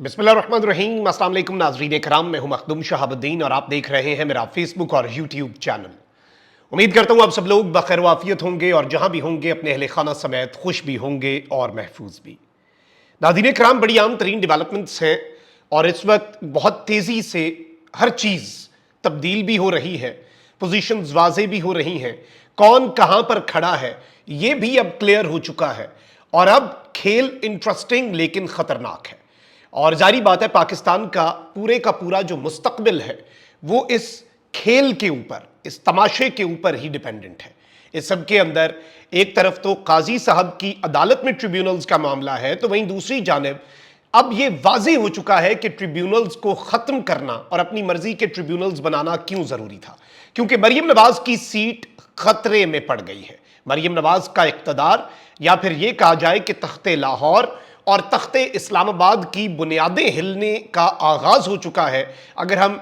बिस्मिल्लाहिर्रहमानिर्रहीम। अस्सलाम वालेकुम नाज़रीन कराम, मैं हूं मखदूम शहाबुद्दीन और आप देख रहे हैं मेरा फेसबुक और यूट्यूब चैनल। उम्मीद करता हूं आप सब लोग बखैर वाफियत होंगे और जहां भी होंगे अपने अहले खाना समेत खुश भी होंगे और महफूज भी। नाज़रीन कराम, बड़ी आम तरीन डेवलपमेंट्स हैं और इस वक्त बहुत तेज़ी से हर चीज़ तब्दील भी हो रही है, पोजीशंस वाजे भी हो रही हैं, कौन कहां पर खड़ा है ये भी अब क्लियर हो चुका है और अब खेल इंटरेस्टिंग लेकिन खतरनाक है। और जारी बात है, पाकिस्तान का पूरा जो मुस्तकबिल है वो इस खेल के ऊपर, इस तमाशे के ऊपर ही डिपेंडेंट है। इस सब के अंदर एक तरफ तो काजी साहब की अदालत में ट्रिब्यूनल्स का मामला है, तो वहीं दूसरी जानिब अब यह वाज़ेह हो चुका है कि ट्रिब्यूनल्स को खत्म करना और अपनी मर्जी के ट्रिब्यूनल्स बनाना क्यों जरूरी था, क्योंकि मरियम नवाज की सीट खतरे में पड़ गई है। मरियम नवाज का इख्तदार, या फिर यह कहा जाए कि तख्ते लाहौर और तख्ते इस्लामाबाद की बुनियादें हिलने का आगाज हो चुका है। अगर हम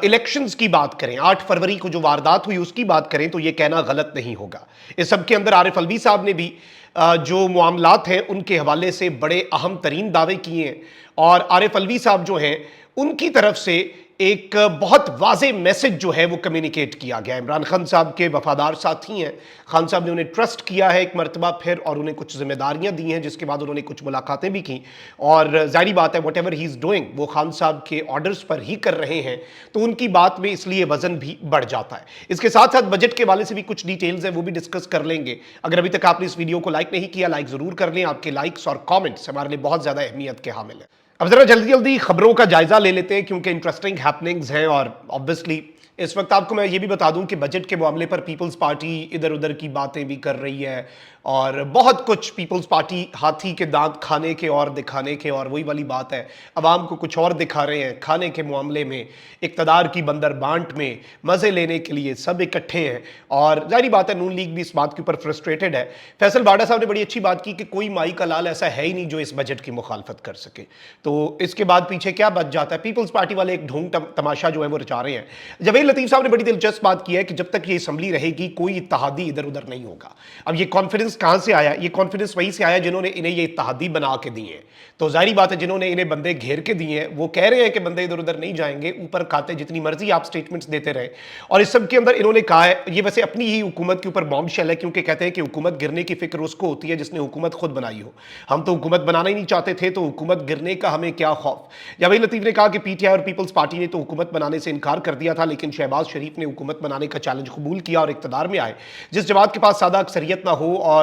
इलेक्शंस की बात करें, 8 फरवरी को जो वारदात हुई उसकी बात करें, तो यह कहना गलत नहीं होगा। इस सब के अंदर आरिफ अलवी साहब ने भी जो मामलात हैं उनके हवाले से बड़े अहम तरीन दावे किए हैं और आरिफ अलवी साहब जो हैं उनकी तरफ से एक बहुत वाज़ेह मैसेज जो है वो कम्युनिकेट किया गया। इमरान खान साहब के वफादार साथी हैं, खान साहब ने उन्हें ट्रस्ट किया है एक मरतबा फिर और उन्हें कुछ जिम्मेदारियां दी हैं, जिसके बाद उन्होंने कुछ मुलाकातें भी की और जाहिर बात है what ever he is doing वो खान साहब के ऑर्डर्स पर ही कर रहे हैं, तो उनकी बात में इसलिए वजन भी बढ़ जाता है। इसके साथ साथ बजट के वाले से भी कुछ डिटेल्स हैं वो भी डिस्कस कर लेंगे। अगर अभी तक आपने इस वीडियो को लाइक नहीं किया, लाइक जरूर कर लें। आपके लाइक्स और कॉमेंट्स हमारे लिए बहुत ज्यादा अहमियत के हामिल है। अब जरा जल्दी जल्दी खबरों का जायजा ले लेते हैं क्योंकि इंटरेस्टिंग हैपनिंग्स हैं और ऑब्वियसली इस वक्त आपको मैं ये भी बता दूं कि बजट के मामले पर पीपल्स पार्टी इधर उधर की बातें भी कर रही है और बहुत कुछ पीपल्स पार्टी हाथी के दांत खाने के और दिखाने के, और वही वाली बात है, अवाम को कुछ और दिखा रहे हैं खाने के मामले में, इक्तदार की बंदर बांट में मजे लेने के लिए सब इकट्ठे हैं। और जाहिर बात है नून लीग भी इस बात के ऊपर फ्रस्ट्रेटेड है। फैसल बाडा साहब ने बड़ी अच्छी बात की कि कोई माई का लाल ऐसा है ही नहीं जो इस बजट की मुखालफत कर सके। तो इसके बाद पीछे क्या बच जाता है? पीपल्स पार्टी वाले एक ढोंग तमाशा जो है वो रचा रहे हैं। जवेद लतीफ साहब ने बड़ी दिलचस्प बात की है कि जब तक ये असम्बली रहेगी कोई इत्तेहादी इधर उधर नहीं होगा। अब ये कॉन्फिडेंस कहां से आया? ये कॉन्फिडेंस वहीं से आया जिन्होंने इन्हें ये इत्तेहादी बना के दिए। तो जाहिर बात है जिन्होंने इन्हें बंदे घेर के दिए हैं वो कह रहे हैं कि बंदे इधर उधर नहीं जाएंगे, ऊपर खाते जितनी मर्जी आप स्टेटमेंट्स देते रहे। और इस सब के अंदर इन्होंने कहा है, ये वैसे अपनी ही हुकूमत के ऊपर बॉम्ब शेल है, क्योंकि कहते हैं कि हुकूमत गिरने की फिक्र उसको होती है जिसने हुकूमत खुद बनाई हो। हम तो हुकूमत बनाना ही नहीं चाहते थे, तो हुकूमत गिरने का हमें क्या खौफ। जावेद लतीफ ने कहा कि पीटीआई और पीपल्स पार्टी ने तो हुकूमत बनाने से इनकार कर दिया था, लेकिन शहबाज शरीफ ने हुकूमत बनाने का चैलेंज कबूल किया और इक्तदार में आए। जिस जमात के पास सादा अक्सरियत ना हो और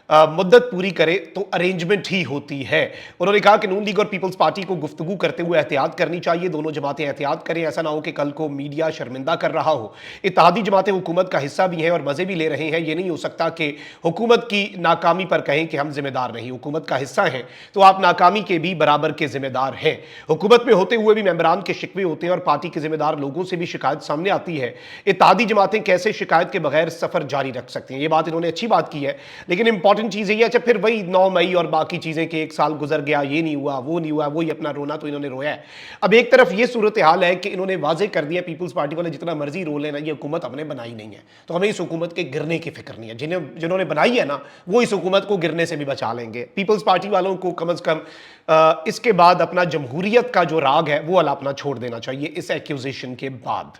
मुद्दत पूरी करे तो अरेंजमेंट ही होती है। उन्होंने कहा कि नून लीग और पीपल्स पार्टी को गुफ्तगू करते हुए एहतियात करनी चाहिए, दोनों जमातें एहतियात करें, ऐसा ना हो कि कल को मीडिया शर्मिंदा कर रहा हो। इत्तेहादी जमातें हुकूमत का हिस्सा भी हैं और मजे भी ले रहे हैं। ये नहीं हो सकता कि हुकूमत की नाकामी पर कहें कि हम जिम्मेदार नहीं, हुकूमत का हिस्सा हैं तो आप नाकामी के भी बराबर के जिम्मेदार हैं। हुकूमत में होते हुए भी मेंबरान के शिकवे होते हैं और पार्टी के जिम्मेदार लोगों से भी शिकायत सामने आती है। इत्तेहादी जमातें कैसे शिकायत के बगैर सफर जारी रख सकती हैं? ये बात इन्होंने अच्छी बात की है, लेकिन इंपॉर्टेंट चीज है अच्छा फिर वही 9 मई और बाकी चीजें कि एक साल गुजर गया, ये नहीं हुआ वो नहीं हुआ, वही अपना रोना तो इन्होंने रोया है। अब एक तरफ ये सूरत हाल है कि इन्होंने वाजे कर दिया पीपल्स पार्टी वाले जितना मर्जी रो लेना, ये हुकूमत हमने बनाई नहीं है, तो हमें इस हुकूमत के गिरने की फिक्र नहीं है। जिन्होंने बनाई है ना वो इस हुकूमत को गिरने से भी बचा लेंगे। पीपल्स पार्टी वालों को कम अज कम इसके बाद अपना जमहूरियत का जो राग है वो अलापना छोड़ देना चाहिए इस एक्यूजेशन के बाद।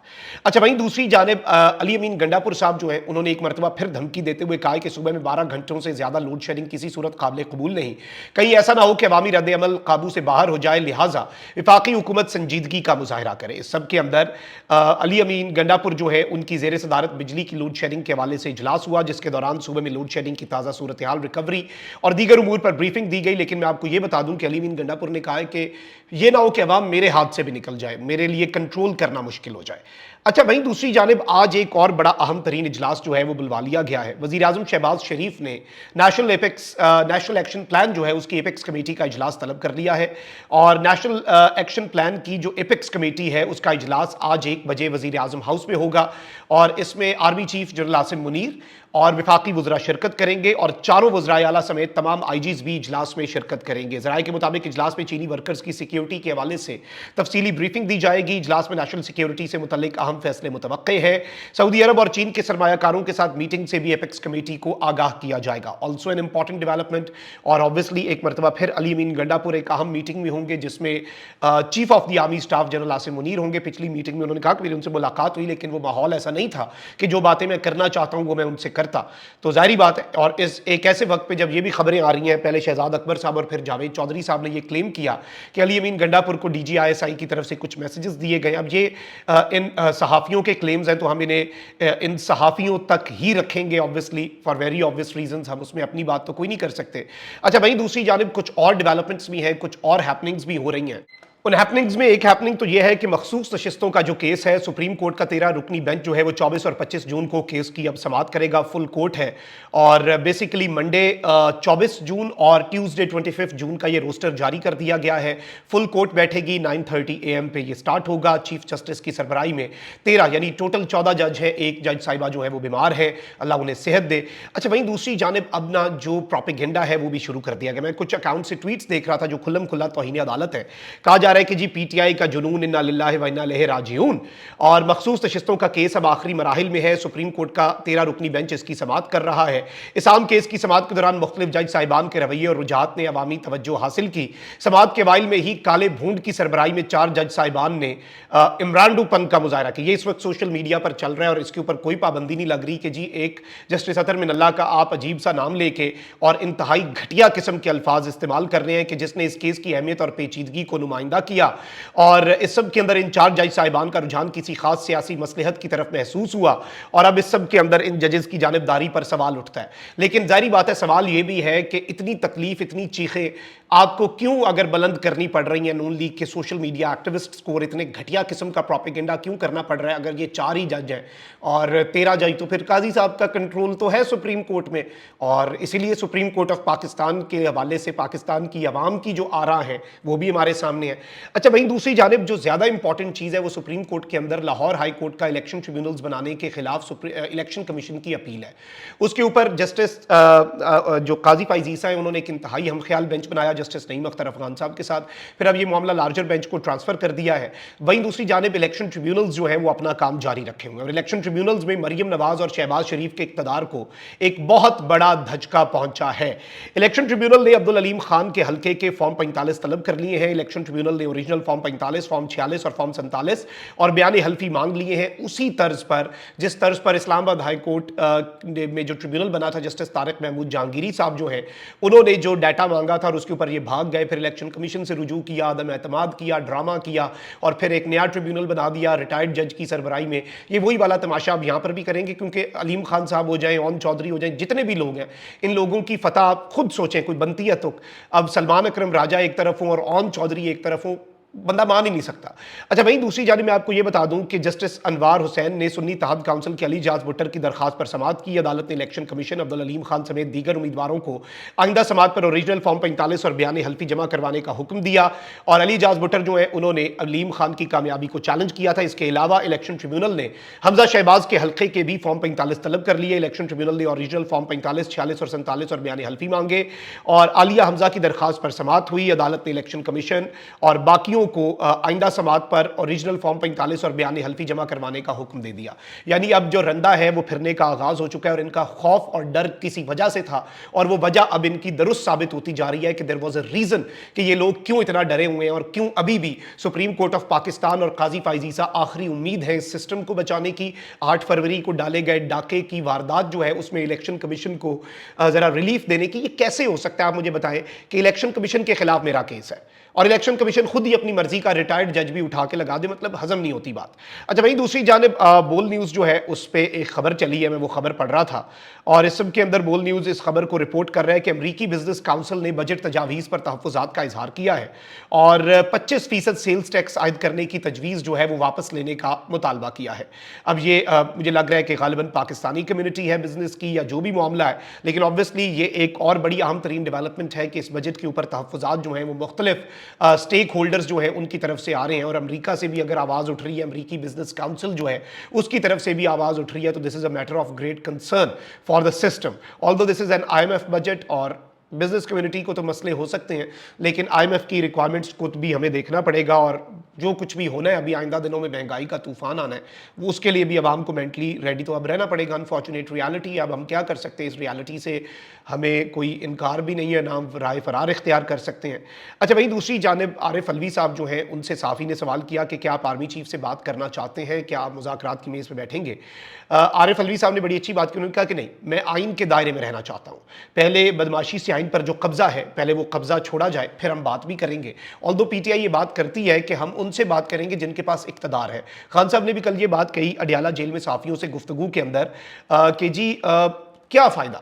अच्छा, वहीं दूसरी जानिब अली अमीन गंडापुर साहब जो है उन्होंने एक मरतबा फिर धमकी देते हुए कहा कि सुबह में 12 घंटों से ज्यादा लोड शेडिंग किसी सूरत काबिल कबूल नहीं, कहीं ऐसा ना हो कि अवामी रद्द अमल काबू से बाहर हो जाए, लिहाजा विफाकी हुकूमत संजीदगी का मुजाहरा करे। इस सब के अंदर अली अमीन गंडापुर जो है उनकी जेर सदारत बिजली की लोड शेडिंग के हवाले से इजलास हुआ, जिसके दौरान सुबह में लोड शेडिंग की ताज़ा सूरत हाल, रिकवरी और दीगर उमूर पर ब्रीफिंग दी गई। लेकिन मैं आपको यह बता दूं कि अली अमीन गंडापुर ने कहा है कि यह ना हो कि अवाम मेरे हाथ से भी निकल जाए, मेरे लिए कंट्रोल करना मुश्किल हो जाए। अच्छा, वहीं दूसरी जानिब आज एक और बड़ा अहम तरीन इजलास जो है वो बुलवा लिया गया है। वज़ीर आज़म शहबाज शरीफ ने नेशनल एक्शन प्लान जो है उसकी एपेक्स कमेटी का इजलास तलब कर लिया है और नेशनल एक्शन प्लान की जो एपेक्स कमेटी है उसका इजलास आज 1 बजे वज़ीर आज़म हाउस में होगा और इसमें army chief general Asim Munir और विफाकी वज़रा शिरकत करेंगे और चारों वज़राए आला समेत तमाम आईजीज भी इजलास में शिरकत करेंगे। ज़राए के मुताबिक इजलास में चीनी वर्कर्स की सिक्योरिटी के हवाले से तफसीली ब्रीफिंग दी जाएगी। इजलास में नेशनल सिक्योरिटी से मुतल्लिक अहम फैसले मुतवक्के हैं। सऊदी अरब और चीन के सरमायाकारों के साथ मीटिंग से भी एपेक्स कमेटी को आगाह किया जाएगा। ऑल्सो एन इंपॉर्टेंट डेवलपमेंट, और ऑब्वियसली एक मरतबा फिर अली अमीन गंडापुर एक अहम मीटिंग में होंगे जिसमें chief of the army staff general Asim Munir होंगे। पिछली मीटिंग में उन्होंने कहा कि मेरी उनसे मुलाकात हुई, लेकिन वो माहौल ऐसा नहीं था कि जो बातें मैं करना चाहता हूं वो मैं उनसे करता। तो जाहिर बात है, और इस एक ऐसे वक्त पे जब ये भी खबरें आ रही हैं, पहले शहजाद अकबर साहब और फिर जावेद चौधरी साहब ने ये क्लेम किया कि अली अमीन गंडापुर को DGISI की तरफ से कुछ मैसेजेस दिए गए। अब ये इन सहाफ़ियों के क्लेम्स हैं, तो हम इन्हें इन सहाफ़ियों तक ही रखेंगे obviously for very obvious reasons. हम उसमें अपनी बात तो कोई नहीं कर सकते। अच्छा भाई, दूसरी जानिब कुछ और डेवलपमेंट्स भी हैं, कुछ और हैपनिंग्स भी हो रही हैं। उन हैपनिंग्स में एक हैपनिंग तो यह है कि मखसूस नशिस्तों का जो केस है, सुप्रीम कोर्ट का 13 रुकनी बेंच जो है वो 24 और 25 जून को केस की अब समाअत करेगा। फुल कोर्ट है और बेसिकली मंडे 24 जून और ट्यूसडे 25 जून का ये रोस्टर जारी कर दिया गया है। फुल कोर्ट बैठेगी 9:30 AM पे ये स्टार्ट होगा। चीफ जस्टिस की सरबराही में 13 यानी टोटल 14 जज है। एक जज साहिबा जो है वो बीमार है, अल्लाह उन्हें सेहत दे। अच्छा वहीं दूसरी जानिब अब ना जो प्रोपेगेंडा है वो भी शुरू कर दिया गया। मैं कुछ अकाउंट से ट्वीट्स देख रहा था जो खुल्लम खुल्ला तौहीन अदालत है। कहा जा रहा है कि जी PTI का जुनून, इन्ना लिल्लाहि व इन्ना इलैहि राजिऊन, और मखसूस नशिस्तों का केस अब आखिरी मराहिल में है। सुप्रीम कोर्ट का 13 रुकनी बेंच इसकी समाअत कर रहा है। इस आम केस की समाअत के दौरान मुख्तलिफ जज साहिबान के रवैये और रुझात ने अवामी तवज्जो हासिल की। समाअत के वाइल में ही काले भूंड की सरबराही में 4 जज साहिबान ने इमरानडूपन का मुजाहरा किया। ये इस वक्त सोशल मीडिया पर चल रहा है और इसके ऊपर कोई पाबंदी नहीं लग रही कि जी एक जस्टिस अतर मिनल्ला का आप अजीब सा नाम लेके और इंतहाई घटिया किस्म के अल्फाज इस्तेमाल कर रहे हैं कि जिसने इस केस की अहमियत और पेचीदगी को नुमाइंदा किया। और इस सब के अंदर इन 4 जज साहिबान का रुझान किसी खास सियासी मसलहत की तरफ महसूस हुआ और अब इस सब के अंदर इन जजेस की जानिबदारी पर सवाल उठता है। लेकिन जाहिर बात है, सवाल यह भी है कि इतनी तकलीफ, इतनी चीखें आपको क्यों अगर बुलंद करनी पड़ रही हैं नून लीग के सोशल मीडिया एक्टिविस्ट्स को, और इतने घटिया किस्म का प्रोपेगेंडा क्यों करना पड़ रहा है? अगर ये 4 ही जज हैं और 13 जज, तो फिर काजी साहब का कंट्रोल तो है सुप्रीम कोर्ट में, और इसीलिए सुप्रीम कोर्ट ऑफ पाकिस्तान के हवाले से पाकिस्तान की आवाम की जो आरा है वो भी हमारे सामने है। अच्छा वहीं दूसरी जानिब जो ज्यादा इंपॉर्टेंट चीज है वो सुप्रीम कोर्ट के अंदर लाहौर हाई कोर्ट का इलेक्शन ट्रिब्यूनल्स बनाने के खिलाफ इलेक्शन कमीशन की अपील है। उसके ऊपर जस्टिस जो काजी फाइज ईसा है उन्होंने एक इंतहाई हमख्याल बेंच बनाया जस्टिस नईम अख्तर अफगान साहब के साथ। फिर अब ये मामला लार्जर बेंच को ट्रांसफर कर दिया है। वहीं दूसरी जानिब इलेक्शन ट्रिब्यूनल्स जो है वो अपना काम जारी रखे हुए हैं और इलेक्शन ट्रिब्यूनल्स में मरियम नवाज और शहबाज शरीफ के इक्तदार को एक बहुत बड़ा धचका पहुंचा है। इलेक्शन ट्रिब्यूनल ने अब्दुल अलीम खान के हल्के के फॉर्म 45 तलब कर लिए हैं। इलेक्शन ट्रिब्यूनल ने ओरिजिनल फॉर्म 45, फॉर्म 46 और फॉर्म 47 और बयान हल्फी मांग लिए हैं उसी तर्ज पर जिस तर्ज पर इस्लामाबाद हाई कोर्ट में जो ट्रिब्यूनल बना था जस्टिस तारिक महमूद जहांगीरी साहब जो है उन्होंने जो डाटा मांगा था और उसके ऊपर ये भाग गए। फिर इलेक्शन कमीशन से रुजू किया, अदम एतमाद किया, ड्रामा किया और फिर एक नया ट्रिब्यूनल बना दिया रिटायर्ड जज की सरबराही में। ये वही वाला तमाशा अब यहाँ पर भी करेंगे क्योंकि अलीम खान साहब हो जाए, ओन चौधरी हो जाए, जितने भी लोग हैं इन लोगों की फतह आप खुद सोचें कोई बनती है तो अब सलमान अकरम राजा एक तरफ हो और ओन चौधरी एक तरफ हो, बंदा मान ही नहीं सकता। अच्छा वहीं दूसरी जानिब मैं आपको यह बता दूं कि जस्टिस अनवार हुसैन ने सुन्नी तहद काउंसिल के अली जाज भुट्टर की दरखास्त पर समाअत की। अदालत ने इलेक्शन कमीशन अब्दुल अलीम खान समेत दीगर उम्मीदवारों को आइंदा समाअत पर ओरिजिनल फॉर्म 45 और बयान हल्फी जमा करवाने का हुक्म दिया और अली जाज भुट्टर जो है उन्होंने अलीम खान की कामयाबी को चैलेंज किया था। इसके अलावा इलेक्शन ट्रिब्यूनल ने हमजा शहबाज के हल्के के भी फॉर्म 45 तलब कर लिए। इलेक्शन ट्रिब्यूनल ने ओरिजिनल फॉर्म 45, 46 और 47 और बयान हल्फी मांगे और आलिया हमजा की दरखास्त पर समाअत हुई। अदालत ने इलेक्शन कमीशन और बाकियों को आइंदा समाअत पर ओरिजिनल फॉर्म 45 और बयान हल्फी जमा करवाने का हुक्म दे दिया। यानी अब जो रंदा है वो फिरने का आगाज हो चुका है और इनका खौफ और डर किसी वजह से था और वो वजह अब इनकी दुरुस्त साबित होती जा रही है कि देयर वाज अ रीजन कि ये लोग क्यों इतना डरे हुए हैं और क्यों अभी भी सुप्रीम कोर्ट ऑफ पाकिस्तान और काजी फाइज ईसा आखिरी उम्मीद है इस सिस्टम को बचाने की। 8 फरवरी को डाले गए डाके की वारदात जो है उसमें इलेक्शन कमीशन को जरा रिलीफ देने की, ये कैसे हो सकता है? आप मुझे बताएं कि इलेक्शन कमीशन के खिलाफ मेरा केस है और इलेक्शन कमीशन खुद ही अपनी मर्जी का रिटायर्ड जज भी उठा के लगा दे, मतलब हजम नहीं होती बात। अच्छा वहीं दूसरी जानिब बोल न्यूज़ जो है उस पर एक खबर चली है, मैं वो खबर पढ़ रहा था और इस सब के अंदर बोल न्यूज़ इस खबर को रिपोर्ट कर रहा है कि अमरीकी बिजनेस काउंसिल ने बजट तजावीज़ पर तहफ़्फ़ुज़ात का इजहार किया है और 25% सेल्स टैक्स आयद करने की तजवीज़ जो है वो वापस लेने का मुतालबा किया है। अब ये मुझे लग रहा है कि गालिबन पाकिस्तानी कम्युनिटी है बिजनेस की या जो भी मामला है, लेकिन ऑब्वियसली ये एक और बड़ी अहम तरीन डेवलपमेंट है कि इस बजट के ऊपर तहफ़्फ़ुज़ात जो हैं वो मुख्तलिफ स्टेक होल्डर्स जो है उनकी तरफ से आ रहे हैं, और अमेरिका से भी अगर आवाज़ उठ रही है, अमेरिकी बिजनेस काउंसिल जो है उसकी तरफ से भी आवाज़ उठ रही है, तो this is a matter of great concern for the system. Although this is an IMF budget और बिजनेस कम्युनिटी को तो मसले हो सकते हैं, लेकिन IMF की रिक्वायरमेंट्स को भी हमें देखना पड़ेगा, और जो कुछ भी होना है अभी आइंदा दिनों में महंगाई का तूफान आना है, वो उसके लिए भी आवाम को मेंटली रेडी तो अब रहना पड़ेगा। अनफॉर्चुनेट रियलिटी, अब हम क्या कर सकते हैं, इस रियलिटी से हमें कोई इनकार भी नहीं है, ना हम राय फरार इख्तियार कर सकते हैं। अच्छा भाई, दूसरी जानिब आरिफ अलवी साहब जो हैं उनसे साफ़ी ने सवाल किया कि क्या आप आर्मी चीफ से बात करना चाहते हैं, क्या आप मुज़ाकरात की मेज़ पर बैठेंगे। आरिफ अलवी साहब ने बड़ी अच्छी बात की, उन्होंने कहा कि नहीं, मैं आइन के दायरे में रहना चाहता हूँ, पहले बदमाशी से आइन पर जो कब्जा है पहले वो कब्जा छोड़ा जाए, फिर हम बात भी करेंगे। ऑल्दो PTI ये बात करती है कि हम उनसे बात करेंगे जिनके पास इक़्तिदार है। खान साहब ने भी कल ये बात कही अडियाला जेल में साफियों से गुफ्तगू के अंदर कि जी क्या फ़ायदा,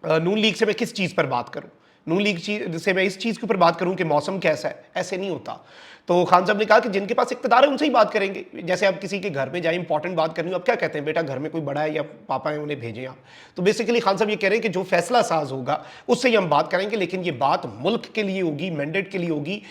नून लीग से मैं किस चीज़ पर बात करूं, नून लीग से मैं इस चीज़ के ऊपर बात करूं कि मौसम कैसा है, ऐसे नहीं होता। तो खान साहब ने कहा कि जिनके पास इक़्तिदार है उनसे ही बात करेंगे। जैसे आप किसी के घर में जाए, इंपॉर्टेंट बात करनी हो, आप क्या कहते हैं, बेटा घर में कोई बड़ा है या पापा है, उन्हें भेजें आप। तो बेसिकली खान साहब ये कह रहे हैं कि जो फैसला साज होगा उससे ही हम बात करेंगे, लेकिन ये बात मुल्क के लिए होगी, मैंडेट के लिए होगी,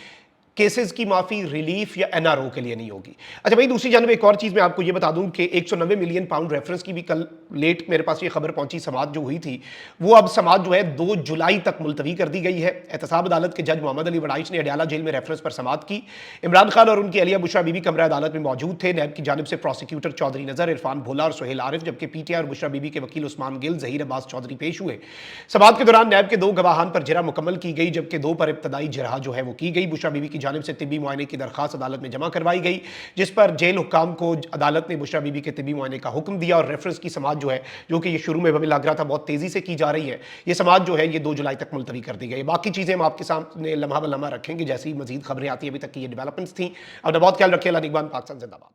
केसेस की माफी, रिलीफ या NRO के लिए नहीं होगी। अच्छा भाई, दूसरी जानब एक और चीज़ मैं आपको ये बता दूं कि 190 मिलियन पाउंड रेफरेंस की भी कल लेट मेरे पास ये खबर पहुंची, समाअत जो हुई थी वो अब समाअत जो है 2 जुलाई तक मुलतवी कर दी गई है। एहतसाब अदालत के जज मोहम्मद अली वड़ाइच ने अडियाला जेल में रेफरेंस पर समाअत की। इमरान खान और उनकी अलिया बुशरा बीबी कमरा अदालत में मौजूद थे। नैब की जानिब से प्रोसिक्यूटर चौधरी नजर, इरफान भोला और सुहेल आरिफ, जबकि PTI और बुशरा बीबी के वकील उस्मान गिल, जहीर अब्बास चौधरी पेश हुए। समाअत के दौरान नैब के 2 गवाहान पर जरा मुकम्मल की गई, जबकि 2 पर इब्तदाई जरा जो है वो की गई। बुशरा बीबी की जानिब से तिब्बी मुआयने की दरखास्त अदालत में जमा करवाई गई, जिस पर जेल हुक्काम को अदालत ने बुशरा बीबी के तिब्बी मुआयने का हुक्म दिया, और रेफरेंस की समाअत जो है, जो कि ये शुरू में हमें लग रहा था बहुत तेजी से की जा रही है, ये समाअत जो है ये 2 जुलाई तक मुलतवी कर दी गई। बाकी चीजें हम आपके सामने लम्हा ब लम्हा रखेंगे जैसी मजीद खबरें आती है। अभी तक की ये डेवलपमेंट्स थी। अब बहुत ख्याल रखिए। अल्लाह निगहबान, पाकिस्तान जिंदाबाद।